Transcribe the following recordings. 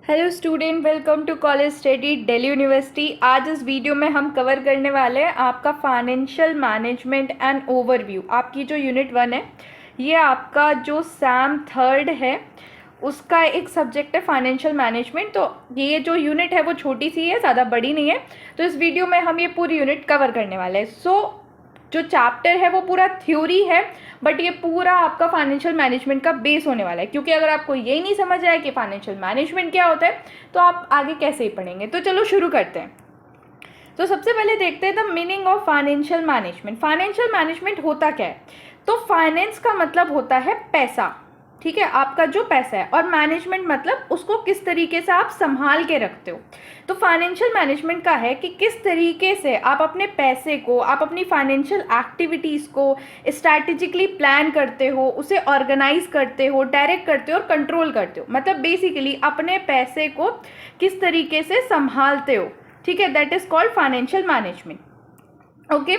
Hello student, welcome to college study Delhi university. आज इस video में हम कवर करने वाले हैं आपका फाइनेंशियल मैनेजमेंट एंड ओवरव्यू। आपकी जो यूनिट 1 है, ये आपका जो सैम थर्ड है उसका एक सब्जेक्ट है फाइनेंशियल मैनेजमेंट। तो ये जो यूनिट है वो छोटी सी है, ज़्यादा बड़ी नहीं है। तो इस वीडियो में हम ये पूरी यूनिट कवर करने वाले हैं। जो चैप्टर है वो पूरा थ्योरी है, बट ये पूरा आपका फाइनेंशियल मैनेजमेंट का बेस होने वाला है। क्योंकि अगर आपको यही नहीं समझ आया कि फाइनेंशियल मैनेजमेंट क्या होता है तो आप आगे कैसे ही पढ़ेंगे। तो चलो शुरू करते हैं। तो सबसे पहले देखते हैं the meaning of financial management. Financial management होता क्या है? तो फाइनेंस का मतलब होता है पैसा, ठीक है, आपका जो पैसा है, और मैनेजमेंट मतलब उसको किस तरीके से आप संभाल के रखते हो। तो फाइनेंशियल मैनेजमेंट का है कि किस तरीके से आप अपने पैसे को, आप अपनी फाइनेंशियल एक्टिविटीज़ को स्ट्रैटेजिकली प्लान करते हो, उसे ऑर्गेनाइज करते हो, डायरेक्ट करते हो और कंट्रोल करते हो। मतलब बेसिकली अपने पैसे को किस तरीके से संभालते हो, ठीक है, that is called financial management. Okay,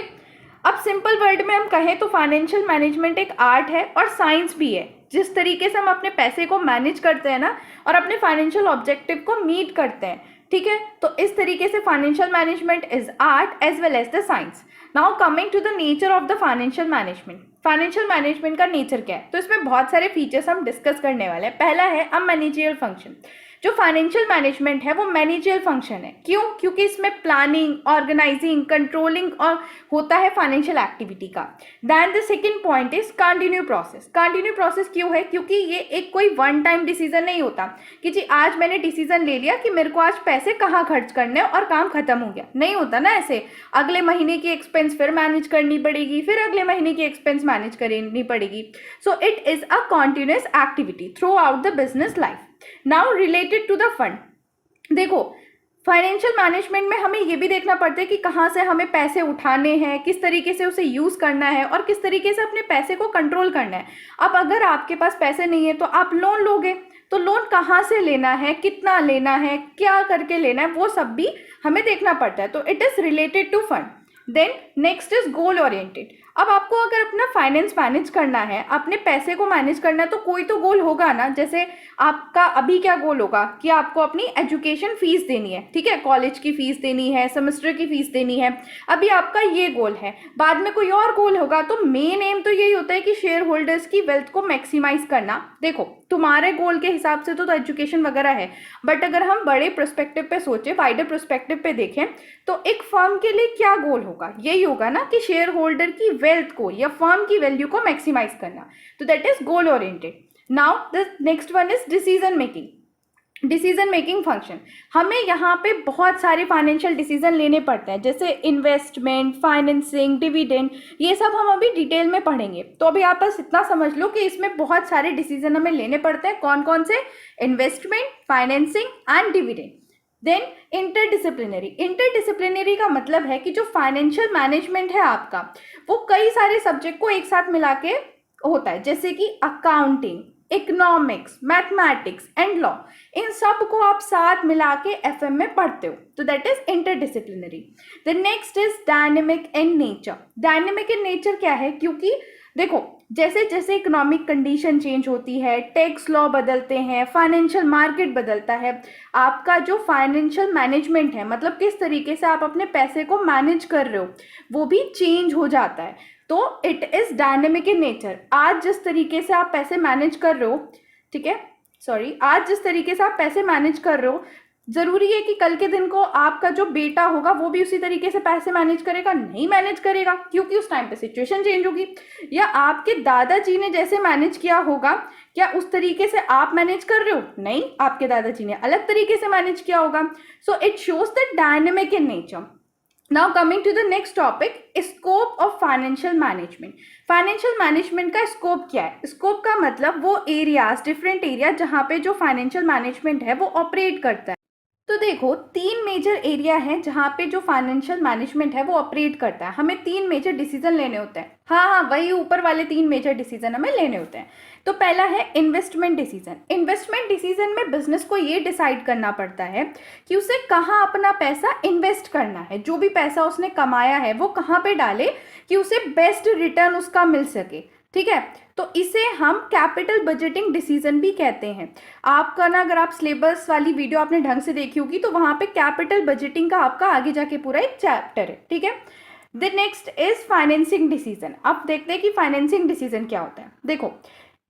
अब सिंपल वर्ड में हम कहें तो फाइनेंशियल मैनेजमेंट एक आर्ट है और साइंस भी है। जिस तरीके से हम अपने पैसे को मैनेज करते हैं ना, और अपने फाइनेंशियल ऑब्जेक्टिव को मीट करते हैं, ठीक है, तो इस तरीके से financial management is art as well as the science. Now coming to the nature of the financial management. Financial management का नेचर क्या है? तो इसमें बहुत सारे फीचर्स हम डिस्कस करने वाले हैं। पहला है अ मैनेजरियल फंक्शन। जो फाइनेंशियल मैनेजमेंट है वो मैनेजरियल फंक्शन है। क्यों? क्योंकि इसमें प्लानिंग, ऑर्गेनाइजिंग, कंट्रोलिंग और होता है फाइनेंशियल एक्टिविटी का। Then the second point is continue process. Continue process क्यों है? क्योंकि ये एक कोई वन टाइम डिसीजन नहीं होता कि जी आज मैंने डिसीजन ले लिया कि मेरे को आज पैसे कहाँ खर्च करने हैं और काम खत्म हो गया। नहीं होता ना ऐसे। अगले महीने की एक्सपेंस फिर मैनेज करनी पड़ेगी, फिर अगले महीने की एक्सपेंस मैनेज करनी पड़ेगी। So it is a continuous activity throughout the business life. Now related to the fund, देखो फाइनेंशियल मैनेजमेंट में हमें ये भी देखना पड़ता है कि कहाँ से हमें पैसे उठाने हैं, किस तरीके से उसे यूज़ करना है और किस तरीके से अपने पैसे को कंट्रोल करना है। अब अगर आपके पास पैसे नहीं है तो आप लोन लोगे, तो लोन कहाँ से लेना है, कितना लेना है, क्या करके लेना है, वो सब भी हमें देखना पड़ता है। तो it is related to fund. Then next is goal oriented. अब आपको अगर अपना फाइनेंस मैनेज करना है, अपने पैसे को मैनेज करना है, तो कोई तो गोल होगा ना। जैसे आपका अभी क्या गोल होगा कि आपको अपनी एजुकेशन फीस देनी है, ठीक है, कॉलेज की फीस देनी है, सेमेस्टर की फीस देनी है, अभी आपका ये गोल है। बाद में कोई और गोल होगा। तो मेन एम तो यही होता है कि शेयर होल्डर्स की वेल्थ को मैक्सिमाइज करना। देखो तुम्हारे गोल के हिसाब से तो एजुकेशन वगैरह है, बट अगर हम बड़े प्रोस्पेक्टिव पे सोचे, वाइडर प्रोस्पेक्टिव पे देखें, तो एक फर्म के लिए क्या गोल होगा? यही होगा ना कि शेयर होल्डर की वेल्थ को या फर्म की वैल्यू को मैक्सिमाइज करना। तो that is goal oriented. Now the next one is decision making. Decision making function. हमें यहाँ पे बहुत सारे फाइनेंशियल डिसीजन लेने पड़ते हैं, जैसे इन्वेस्टमेंट, फाइनेंसिंग, डिविडेंड, ये सब हम अभी डिटेल में पढ़ेंगे। तो अभी आप बस इतना समझ लो कि इसमें बहुत सारे डिसीजन हमें लेने पड़ते हैं। कौन कौन से? Investment, financing and dividend. Then interdisciplinary. Interdisciplinary का मतलब है कि जो फाइनेंशियल मैनेजमेंट है आपका, वो कई सारे सब्जेक्ट को एक साथ मिला के होता है, जैसे कि accounting, economics, mathematics and law. इन सब को आप साथ मिला के एफएम में पढ़ते हो। तो that is interdisciplinary. The next is dynamic in nature. Dynamic in nature क्या है? क्योंकि देखो जैसे जैसे इकोनॉमिक कंडीशन चेंज होती है, टैक्स लॉ बदलते हैं, फाइनेंशियल मार्केट बदलता है, आपका जो फाइनेंशियल मैनेजमेंट है, मतलब किस तरीके से आप अपने पैसे को मैनेज कर रहे हो, वो भी चेंज हो जाता है। तो it is dynamic in nature. आज जिस तरीके से आप पैसे मैनेज कर रहे हो, ठीक है, सॉरी, आज जिस तरीके से आप पैसे मैनेज कर रहे हो, जरूरी है कि कल के दिन को आपका जो बेटा होगा वो भी उसी तरीके से पैसे मैनेज करेगा? नहीं मैनेज करेगा, क्योंकि उस टाइम पे सिचुएशन चेंज होगी। या आपके दादाजी ने जैसे मैनेज किया होगा, क्या उस तरीके से आप मैनेज कर रहे हो? नहीं, आपके दादाजी ने अलग तरीके से मैनेज किया होगा। So it shows the dynamic in nature. Now coming to the next topic, scope of financial management. Financial management का स्कोप क्या है? स्कोप का मतलब वो एरियाज, डिफरेंट एरिया जहाँ पे जो फाइनेंशियल मैनेजमेंट है वो ऑपरेट करता है। तो देखो तीन मेजर एरिया हैं जहाँ पे जो फाइनेंशियल मैनेजमेंट है वो ऑपरेट करता है। हमें तीन मेजर डिसीजन लेने होते हैं। हाँ, वही ऊपर वाले तीन मेजर डिसीजन हमें लेने होते हैं। तो पहला है इन्वेस्टमेंट डिसीजन। इन्वेस्टमेंट डिसीजन में बिजनेस को ये डिसाइड करना पड़ता है कि उसे कहाँ अपना पैसा इन्वेस्ट करना है। जो भी पैसा उसने कमाया है वो कहाँ पे डाले कि उसे बेस्ट रिटर्न उसका मिल सके, ठीक है। तो इसे हम कैपिटल बजटिंग डिसीजन भी कहते हैं। आपका ना, अगर आप सिलेबस वाली वीडियो आपने ढंग से देखी होगी तो वहां पे कैपिटल बजटिंग का आपका आगे जाके पूरा एक चैप्टर है, ठीक है। The next is financing decision. अब देखते हैं कि फाइनेंसिंग डिसीजन क्या होता है। देखो,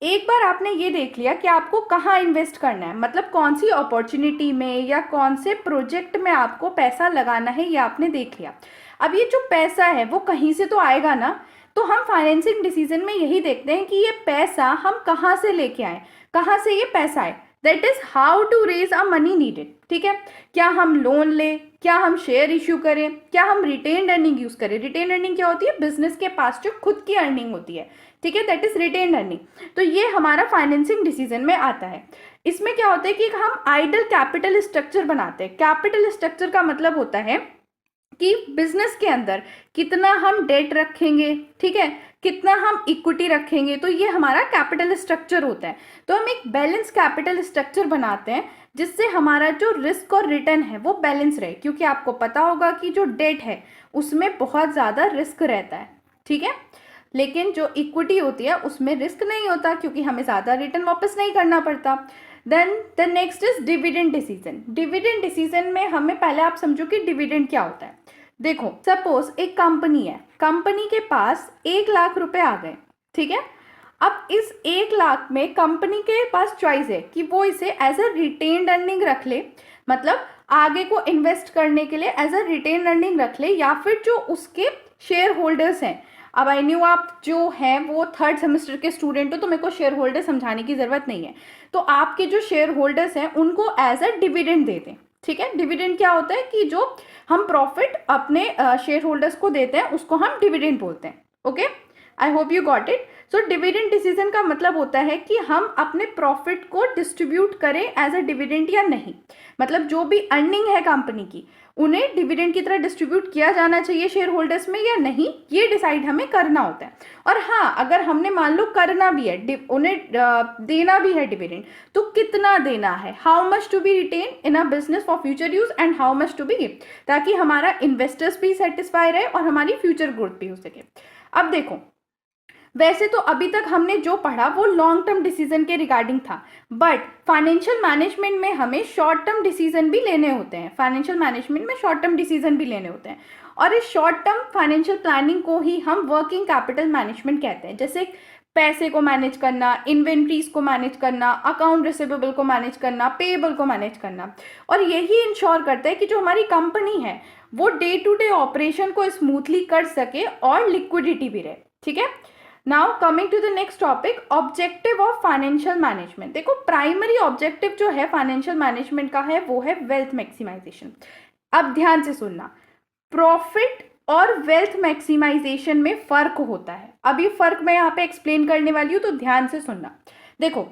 एक बार आपने ये देख लिया कि आपको कहाँ इन्वेस्ट करना है, मतलब कौन सी अपॉर्चुनिटी में या कौन से प्रोजेक्ट में आपको पैसा लगाना है, ये आपने देख लिया। अब ये जो पैसा है वो कहीं से तो आएगा ना, तो हम फाइनेंसिंग डिसीजन में यही देखते हैं कि ये पैसा हम कहाँ से लेके आए, कहाँ से ये पैसा आए, that is how to raise a money needed, ठीक है। क्या हम लोन लें, क्या हम शेयर इश्यू करें, क्या हम रिटेन अर्निंग यूज करें। रिटेन अर्निंग क्या होती है, बिजनेस के पास जो खुद की अर्निंग होती है, ठीक है, दैट इज रिटेन अर्निंग। तो ये हमारा फाइनेंसिंग डिसीजन में आता है। इसमें क्या होता है कि हम आइडल कैपिटल स्ट्रक्चर बनाते हैं। कैपिटल स्ट्रक्चर का मतलब होता है कि बिजनेस के अंदर कितना हम डेट रखेंगे, ठीक है, कितना हम इक्विटी रखेंगे, तो ये हमारा कैपिटल स्ट्रक्चर होता है। तो हम एक बैलेंस कैपिटल स्ट्रक्चर बनाते हैं जिससे हमारा जो रिस्क और रिटर्न है वो बैलेंस रहे, क्योंकि आपको पता होगा कि जो डेट है उसमें बहुत ज़्यादा रिस्क रहता है, ठीक है, लेकिन जो इक्विटी होती है उसमें रिस्क नहीं होता क्योंकि हमें ज़्यादा रिटर्न वापस नहीं करना पड़ता। Then the next is dividend decision. Dividend decision में हमें पहले आप समझो कि डिविडेंड क्या होता है। देखो, सपोज एक कंपनी है, कंपनी के पास 1 लाख रुपए आ गए, ठीक है। अब इस 1 लाख में कंपनी के पास चॉइस है कि वो इसे एज अ रिटेन्ड अर्निंग रख ले, मतलब आगे को इन्वेस्ट करने के लिए एज अ रिटेन अर्निंग रख ले, या फिर जो उसके शेयर होल्डर्स हैं। अब आई न्यू आप जो हैं वो 3rd सेमेस्टर के स्टूडेंट हो तो मेरे को शेयर होल्डर समझाने की ज़रूरत नहीं है। तो आपके जो शेयर होल्डर्स हैं उनको एज अ डिविडेंड दे दें, ठीक है। डिविडेंड क्या होता है कि जो हम प्रॉफिट अपने शेयर होल्डर्स को देते हैं उसको हम डिविडेंड बोलते हैं। Okay, I hope you got it. So dividend decision का मतलब होता है कि हम अपने प्रॉफिट को डिस्ट्रीब्यूट करें एज अ डिविडेंड या नहीं, मतलब जो भी अर्निंग है कंपनी की उन्हें डिविडेंड की तरह डिस्ट्रीब्यूट किया जाना चाहिए शेयर होल्डर्स में या नहीं, ये डिसाइड हमें करना होता है। और हाँ, अगर हमने मान लो करना भी है, उन्हें देना भी है डिविडेंड, तो कितना देना है, how much to be retain in a business for future use and how much to be give, ताकि हमारा इन्वेस्टर्स भी सेटिस्फाई रहे और हमारी फ्यूचर ग्रोथ भी हो सके। अब देखो, वैसे तो अभी तक हमने जो पढ़ा वो लॉन्ग टर्म डिसीजन के रिगार्डिंग था, बट फाइनेंशियल मैनेजमेंट में हमें शॉर्ट टर्म डिसीजन भी लेने होते हैं। फाइनेंशियल मैनेजमेंट में शॉर्ट टर्म डिसीजन भी लेने होते हैं, और इस शॉर्ट टर्म फाइनेंशियल प्लानिंग को ही हम वर्किंग कैपिटल मैनेजमेंट कहते हैं। जैसे पैसे को मैनेज करना, इन्वेंट्रीज को मैनेज करना, अकाउंट रिसीवेबल को मैनेज करना, पेएबल को मैनेज करना, और यही इंश्योर करता है कि जो हमारी कंपनी है वो डे टू डे ऑपरेशन को स्मूथली कर सके और लिक्विडिटी भी रहे, ठीक है। Now coming to the next topic, objective of financial management. देखो, प्राइमरी ऑब्जेक्टिव जो है फाइनेंशियल मैनेजमेंट का है वो है वेल्थ मैक्सिमाइजेशन। अब ध्यान से सुनना, प्रॉफिट और वेल्थ मैक्सिमाइजेशन में फर्क होता है। अब ये फर्क मैं यहाँ पे एक्सप्लेन करने वाली हूँ, तो ध्यान से सुनना। देखो,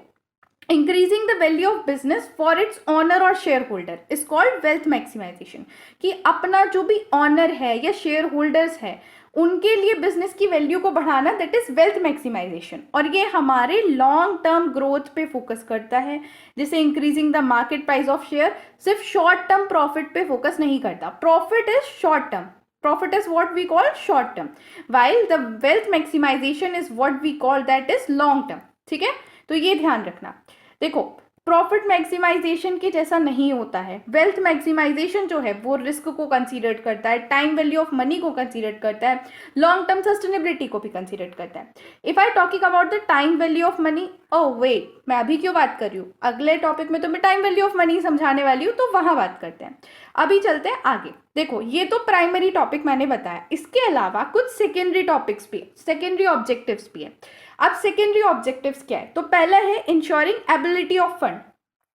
increasing the value of business for its owner और share holder is called wealth maximisation, कि अपना जो भी ऑनर है या शेयर होल्डर्स है उनके लिए बिजनेस की वैल्यू को बढ़ाना, दैट इज वेल्थ मैक्सिमाइजेशन। और ये हमारे लॉन्ग टर्म ग्रोथ पे फोकस करता है। जैसे increasing the market price of share सिर्फ शॉर्ट टर्म प्रॉफिट पे फोकस नहीं करता। Profit is short term, profit is what we call short term, while the wealth maximization is what we call that is long term, ठीक है। तो ये ध्यान रखना। देखो, प्रॉफिट मैक्सिमाइजेशन के जैसा नहीं होता है। वेल्थ मैक्सिमाइजेशन जो है वो रिस्क को कंसीडर करता है, टाइम वैल्यू ऑफ मनी को कंसीडर करता है, लॉन्ग टर्म सस्टेनेबिलिटी को भी कंसीडर करता है। If I talking about the time value of money, oh wait, मैं अभी क्यों बात कर रही हूँ, अगले टॉपिक में तो मैं टाइम वैल्यू ऑफ मनी समझाने वाली हूँ, तो वहां बात करते हैं। अभी चलते हैं आगे। देखो, ये तो प्राइमरी टॉपिक मैंने बताया, इसके अलावा कुछ सेकेंडरी टॉपिक्स भी, सेकेंडरी ऑब्जेक्टिव्स भी है। अब सेकेंडरी ऑब्जेक्टिव्स क्या है, तो पहला है इंश्योरिंग एबिलिटी ऑफ फंड।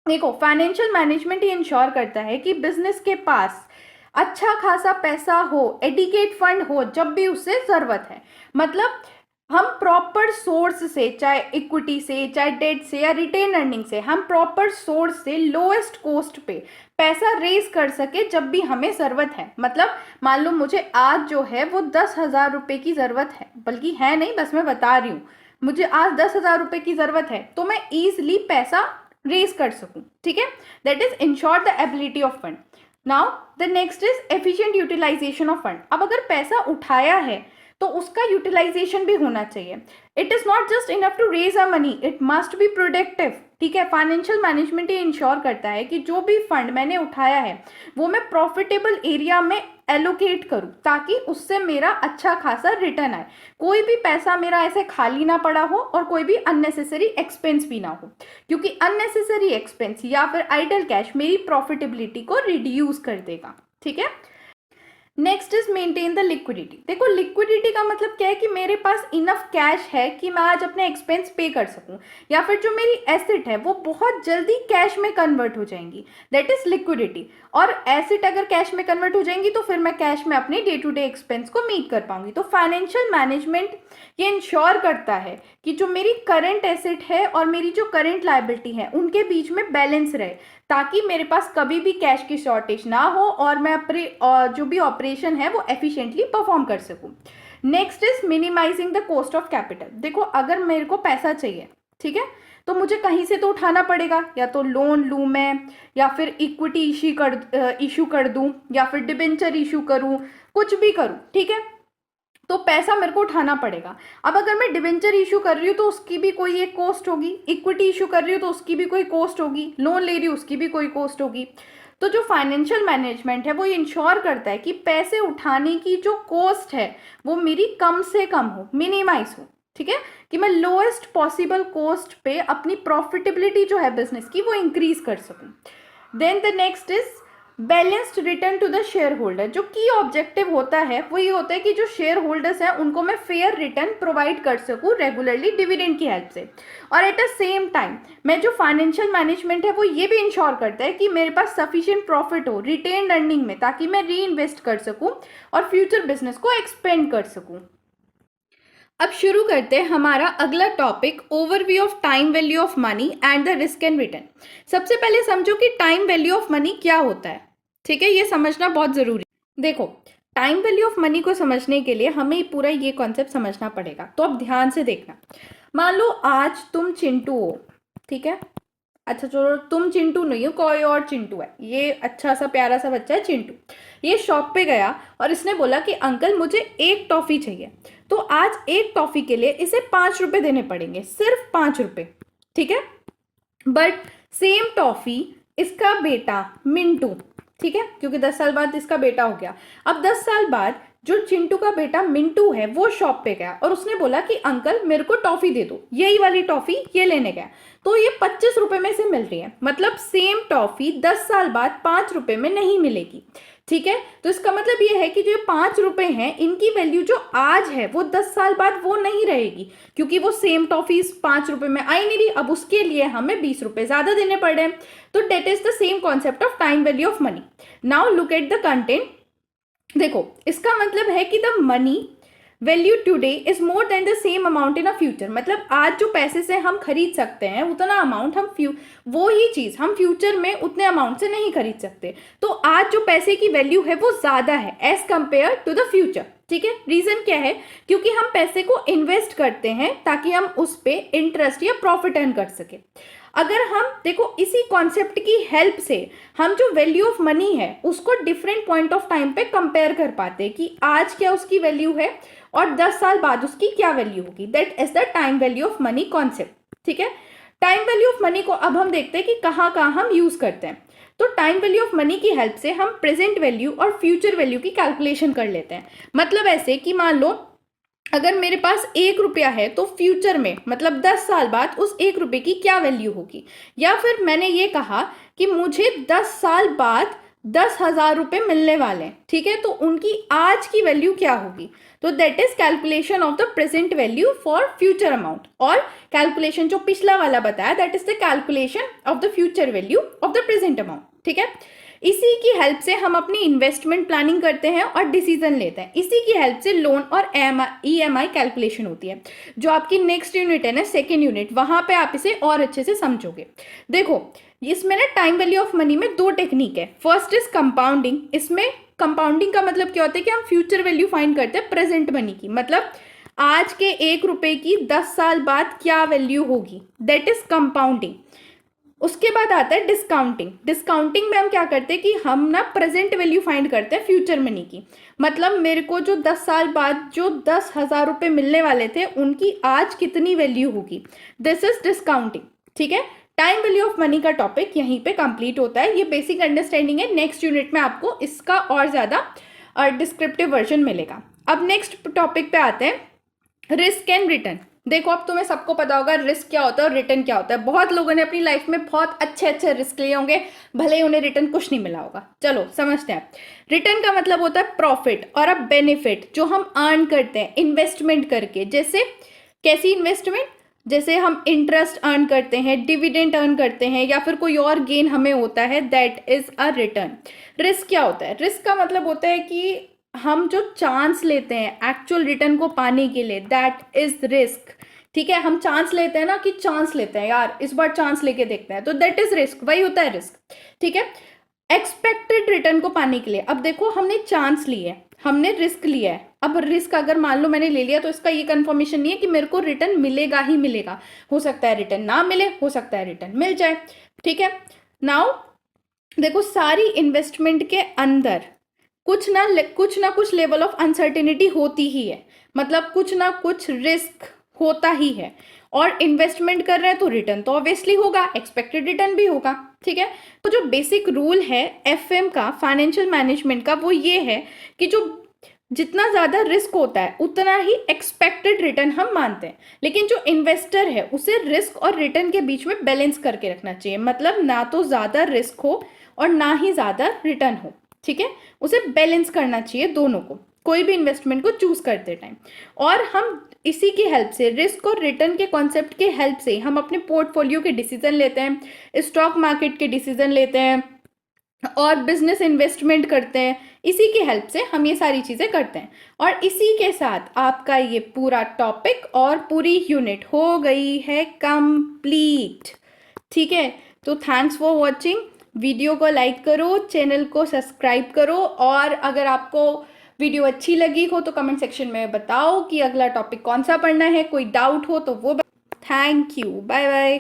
देखो, फाइनेंशियल मैनेजमेंट ये इंश्योर करता है कि बिजनेस के पास अच्छा खासा पैसा हो, एडिकेट फंड हो जब भी उससे जरूरत है। मतलब हम प्रॉपर सोर्स से, चाहे इक्विटी से, चाहे डेट से या रिटेन अर्निंग से, हम प्रॉपर सोर्स से लोएस्ट कॉस्ट पे पैसा रेज कर सके जब भी हमें ज़रूरत है। मतलब मान लो मुझे आज जो है वो 10,000 रुपये की ज़रूरत है, बल्कि है नहीं, बस मैं बता रही हूँ, मुझे आज 10,000 रुपये की ज़रूरत है, तो मैं ईजिली पैसा रेज कर सकूं, ठीक है। That is ensure the ability of fund. Now the next is efficient utilisation of fund. अब अगर पैसा उठाया है तो उसका यूटिलाइजेशन भी होना चाहिए। It is not just enough to raise a money, it must be productive. ठीक है, फाइनेंशियल मैनेजमेंट ये इंश्योर करता है कि जो भी फंड मैंने उठाया है वो मैं प्रॉफिटेबल एरिया में एलोकेट करूं ताकि उससे मेरा अच्छा खासा रिटर्न आए, कोई भी पैसा मेरा ऐसे खाली ना पड़ा हो और कोई भी अननेसेसरी एक्सपेंस भी ना हो, क्योंकि अननेसेसरी एक्सपेंस या फिर आइडल कैश मेरी प्रॉफिटेबिलिटी को रिड्यूस कर देगा। ठीक है, next is maintain the liquidity. देखो लिक्विडिटी का मतलब क्या है कि मेरे पास इनफ कैश है कि मैं आज अपने एक्सपेंस पे कर सकूं, या फिर जो मेरी एसेट है वो बहुत जल्दी कैश में कन्वर्ट हो जाएंगी, दैट इज लिक्विडिटी। और एसेट अगर कैश में कन्वर्ट हो जाएंगी तो फिर मैं कैश में अपने डे टू डे एक्सपेंस को मीट कर पाऊंगी। तो फाइनेंशियल मैनेजमेंट ये इंश्योर करता है कि जो मेरी करंट एसेट है और मेरी जो करंट लायबिलिटी है उनके बीच में बैलेंस रहे, ताकि मेरे पास कभी भी कैश की शॉर्टेज ना हो और मैं अपने जो भी ऑपरेशन है वो एफिशिएंटली परफॉर्म कर सकूं। Next is minimising the cost of capital. देखो अगर मेरे को पैसा चाहिए, ठीक है, तो मुझे कहीं से तो उठाना पड़ेगा, या तो लोन लूँ मैं, या फिर इक्विटी इशू कर दूँ, या फिर डिबेंचर इशू करूँ, कुछ भी करूँ। ठीक है, तो पैसा मेरे को उठाना पड़ेगा। अब अगर मैं डिबेंचर इशू कर रही हूँ तो उसकी भी कोई एक कॉस्ट होगी, इक्विटी इशू कर रही हूँ तो उसकी भी कोई कॉस्ट होगी, लोन ले रही हूँ उसकी भी कोई कॉस्ट होगी। तो जो फाइनेंशियल मैनेजमेंट है वो इंश्योर करता है कि पैसे उठाने की जो कॉस्ट है वो मेरी कम से कम हो, मिनिमाइज हो। ठीक है, कि मैं लोएस्ट पॉसिबल कॉस्ट पे अपनी प्रॉफिटेबिलिटी जो है बिजनेस की वो इंक्रीज कर सकूं। Then the next is balanced return to the share holder. जो की ऑब्जेक्टिव होता है वो ये होता है कि जो शेयर होल्डर्स हैं उनको मैं फेयर रिटर्न प्रोवाइड कर सकूं रेगुलरली डिविडेंड की हेल्प से। और एट द सेम टाइम मैं जो फाइनेंशियल मैनेजमेंट है वो ये भी इंश्योर करता है कि मेरे पास सफिशिएंट प्रॉफिट हो रिटेन्ड अर्निंग में, ताकि मैं री इन्वेस्ट कर सकूं और फ्यूचर बिजनेस को एक्सपेंड कर सकूं। अब शुरू करते हैं हमारा अगला topic, overview of time value of money and the risk and return. सबसे पहले समझो कि टाइम वैल्यू ऑफ मनी क्या होता है। ठीक है, ये समझना बहुत जरूरी है। देखो टाइम वैल्यू ऑफ मनी को समझने के लिए हमें पूरा ये कॉन्सेप्ट समझना पड़ेगा, तो अब ध्यान से देखना। मान लो आज तुम चिंटू हो, ठीक है, अच्छा चलो तुम चिंटू नहीं हो, कोई और चिंटू है, ये अच्छा सा प्यारा सा बच्चा है चिंटू। ये शॉप पे गया और इसने बोला कि अंकल मुझे एक टॉफ़ी चाहिए। तो आज एक टॉफ़ी के लिए इसे 5 रुपये देने पड़ेंगे, सिर्फ 5 रुपये। ठीक है, बट सेम टॉफ़ी इसका बेटा मिंटू, ठीक है, क्योंकि 10 साल बाद इसका बेटा हो गया। अब 10 साल बाद जो चिंटू का बेटा मिंटू है वो शॉप पे गया और उसने बोला कि अंकल मेरे को टॉफी दे दो, यही वाली टॉफी ये लेने गया। तो ये 25 रुपए में से मिल रही है, मतलब सेम टॉफी 10 साल बाद 5 रुपए में नहीं मिलेगी। ठीक है, तो इसका मतलब ये है कि जो 5 रुपए हैं इनकी वैल्यू जो आज है वो 10 साल बाद वो नहीं रहेगी, क्योंकि वो सेम टॉफी 5 रुपए में आई नहीं रही, अब उसके लिए हमें 20 रुपए ज्यादा देने पड़ रहे हैं। तो that is the same concept of time value of money. Now look at the content. देखो इसका मतलब है कि the money value today is more than the same amount in a future. मतलब आज जो पैसे से हम खरीद सकते हैं उतना अमाउंट हम वो ही चीज हम फ्यूचर में उतने अमाउंट से नहीं खरीद सकते। तो आज जो पैसे की वैल्यू है वो ज्यादा है as compare to the future. ठीक है, रीजन क्या है, क्योंकि हम पैसे को इन्वेस्ट करते हैं ताकि हम उस पे इंटरेस्ट या प्रॉफिट अर्न कर सके। अगर हम देखो इसी कॉन्सेप्ट की हेल्प से हम जो वैल्यू ऑफ मनी है उसको डिफरेंट पॉइंट ऑफ टाइम पे कंपेयर कर पाते हैं कि आज क्या उसकी वैल्यू है और 10 साल बाद उसकी क्या वैल्यू होगी। That is the time value of money concept. ठीक है, टाइम वैल्यू ऑफ मनी को अब हम देखते हैं कि कहाँ कहाँ हम यूज करते हैं। तो टाइम वैल्यू ऑफ मनी की हेल्प से हम प्रेजेंट वैल्यू और फ्यूचर वैल्यू की कैलकुलेशन कर लेते हैं। मतलब ऐसे कि मान लो अगर मेरे पास 1 रुपया है तो फ्यूचर में मतलब 10 साल बाद उस 1 रुपये की क्या वैल्यू होगी। या फिर मैंने ये कहा कि मुझे 10 साल बाद 10,000 रुपये मिलने वाले हैं, ठीक है, तो उनकी आज की वैल्यू क्या होगी। तो that is calculation of the present value for future amount. और कैलकुलेशन जो पिछला वाला बताया that is the calculation of the future value of the present amount. ठीक है, इसी की हेल्प से हम अपनी इन्वेस्टमेंट प्लानिंग करते हैं और डिसीजन लेते हैं। इसी की हेल्प से लोन और EMI कैलकुलेशन होती है। जो आपकी नेक्स्ट यूनिट है ना, सेकेंड यूनिट, वहां पे आप इसे और अच्छे से समझोगे। देखो इसमें ना टाइम वैल्यू ऑफ मनी में 2 टेक्निक है। First is compounding. इसमें कंपाउंडिंग का मतलब क्या होता है कि हम फ्यूचर वैल्यू फाइंड करते हैं प्रेजेंट मनी की, मतलब आज के 1 रुपये की 10 साल बाद क्या वैल्यू होगी, दैट इज कंपाउंडिंग। उसके बाद आता है डिस्काउंटिंग। डिस्काउंटिंग में हम क्या करते हैं कि हम ना प्रेजेंट वैल्यू फाइंड करते हैं फ्यूचर मनी की। मतलब मेरे को जो 10 साल बाद जो 10,000 रुपये मिलने वाले थे उनकी आज कितनी वैल्यू होगी, दिस इज डिस्काउंटिंग। ठीक है, टाइम वैल्यू ऑफ मनी का टॉपिक यहीं पे कंप्लीट होता है। ये बेसिक अंडरस्टैंडिंग है, नेक्स्ट यूनिट में आपको इसका और ज़्यादा डिस्क्रिप्टिव वर्जन मिलेगा। अब नेक्स्ट टॉपिक पे आते हैं, रिस्क एंड रिटर्न। देखो अब तुम्हें सबको पता होगा रिस्क क्या होता है और रिटर्न क्या होता है। बहुत लोगों ने अपनी लाइफ में बहुत अच्छे अच्छे रिस्क लिए होंगे, भले ही उन्हें रिटर्न कुछ नहीं मिला होगा। चलो समझते हैं। रिटर्न का मतलब होता है प्रॉफिट और अ बेनिफिट जो हम अर्न करते हैं इन्वेस्टमेंट करके। जैसे कैसी इन्वेस्टमेंट, जैसे हम इंटरेस्ट अर्न करते हैं, डिविडेंड अर्न करते हैं, या फिर कोई और गेन हमें होता है, that is a return. Risk क्या होता है, रिस्क का मतलब होता है कि हम जो चांस लेते हैं एक्चुअल रिटर्न को पाने के लिए, दैट इज रिस्क। ठीक है, हम चांस लेते हैं ना, कि चांस लेते हैं यार इस बार चांस लेके देखते हैं, तो दैट इज रिस्क, वही होता है रिस्क। ठीक है, एक्सपेक्टेड रिटर्न को पाने के लिए, अब देखो हमने चांस ली है, हमने रिस्क लिया है। अब रिस्क अगर मान लो मैंने ले लिया तो इसका ये कंफर्मेशन नहीं है कि मेरे को रिटर्न मिलेगा ही मिलेगा। हो सकता है रिटर्न ना मिले, हो सकता है रिटर्न मिल जाए। ठीक है, नाउ देखो सारी इन्वेस्टमेंट के अंदर कुछ ना कुछ लेवल ऑफ अनसर्टेनिटी होती ही है, मतलब कुछ ना कुछ रिस्क होता ही है। और इन्वेस्टमेंट कर रहे हैं तो रिटर्न तो ऑब्वियसली होगा, एक्सपेक्टेड रिटर्न भी होगा। ठीक है, तो जो बेसिक रूल है एफएम का, फाइनेंशियल मैनेजमेंट का, वो ये है कि जो जितना ज़्यादा रिस्क होता है उतना ही एक्सपेक्टेड रिटर्न हम मानते हैं। लेकिन जो इन्वेस्टर है उसे रिस्क और रिटर्न के बीच में बैलेंस करके रखना चाहिए, मतलब ना तो ज़्यादा रिस्क हो और ना ही ज़्यादा रिटर्न हो। ठीक है, उसे बैलेंस करना चाहिए दोनों को, कोई भी इन्वेस्टमेंट को चूज करते टाइम। और हम इसी की हेल्प से, रिस्क और रिटर्न के कॉन्सेप्ट के हेल्प से हम अपने पोर्टफोलियो के डिसीजन लेते हैं, स्टॉक मार्केट के डिसीजन लेते हैं और बिजनेस इन्वेस्टमेंट करते हैं। इसी की हेल्प से हम ये सारी चीज़ें करते हैं। और इसी के साथ आपका ये पूरा टॉपिक और पूरी यूनिट हो गई है कंप्लीट। ठीक है, तो थैंक्स फॉर वॉचिंग। वीडियो को लाइक करो, चैनल को सब्सक्राइब करो, और अगर आपको वीडियो अच्छी लगी हो तो कमेंट सेक्शन में बताओ कि अगला टॉपिक कौन सा पढ़ना है। कोई डाउट हो तो वो। Thank you, bye bye.